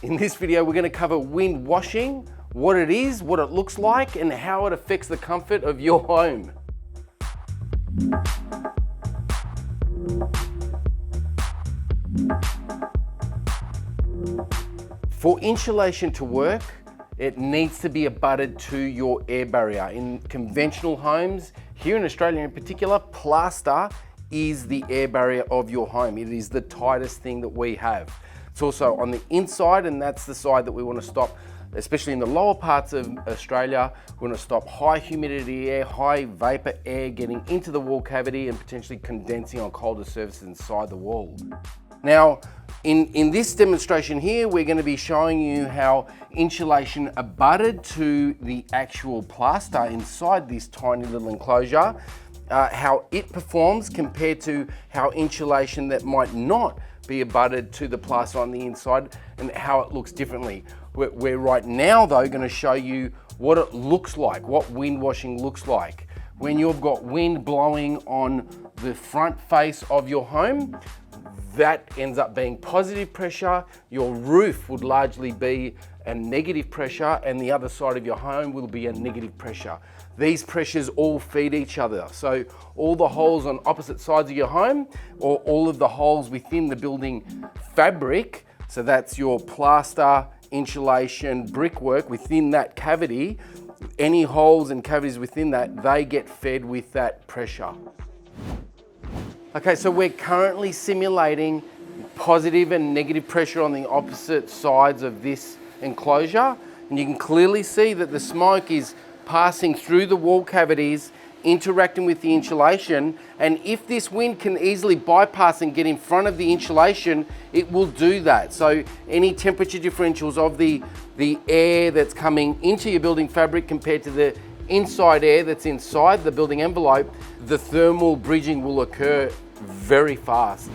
In this video, we're going to cover wind washing, what it is, what it looks like, and how it affects the comfort of your home. For insulation to work, it needs to be abutted to your air barrier. In conventional homes, here in Australia in particular, plaster is the air barrier of your home. It is the tightest thing that we have. It's also on the inside, and that's the side that we want to stop, especially in the lower parts of Australia. We want to stop high humidity air, high vapor air getting into the wall cavity and potentially condensing on colder surfaces inside the wall. Now, in this demonstration here, we're going to be showing you how insulation abutted to the actual plaster inside this tiny little enclosure, how it performs compared to how insulation that might not be abutted to the plaster on the inside, and how it looks differently. We're right now though going to show you what it looks like, what wind washing looks like. When you've got wind blowing on the front face of your home, that ends up being positive pressure. Your roof would largely be a negative pressure, and the other side of your home will be a negative pressure. These pressures all feed each other. So all the holes on opposite sides of your home, or all of the holes within the building fabric, so that's your plaster, insulation, brickwork within that cavity, any holes and cavities within that, they get fed with that pressure. Okay, so we're currently simulating positive and negative pressure on the opposite sides of this enclosure, and you can clearly see that the smoke is passing through the wall cavities, interacting with the insulation, and if this wind can easily bypass and get in front of the insulation, it will do that. So any temperature differentials of the air that's coming into your building fabric compared to the inside air that's inside the building envelope, the thermal bridging will occur very fast.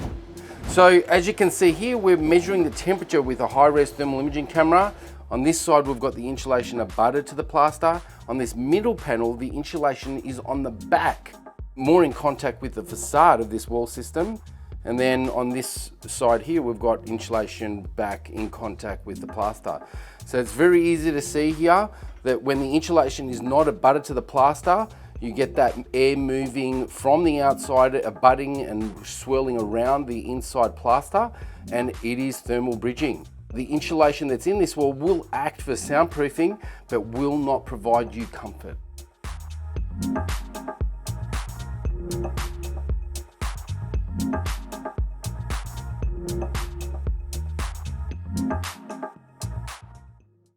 So as you can see here, we're measuring the temperature with a high-res thermal imaging camera. On this side, we've got the insulation abutted to the plaster. On this middle panel, the insulation is on the back, more in contact with the facade of this wall system. And then on this side here, we've got insulation back in contact with the plaster. So it's very easy to see here that when the insulation is not abutted to the plaster, you get that air moving from the outside, abutting and swirling around the inside plaster, and it is thermal bridging. The insulation that's in this wall will act for soundproofing, but will not provide you comfort.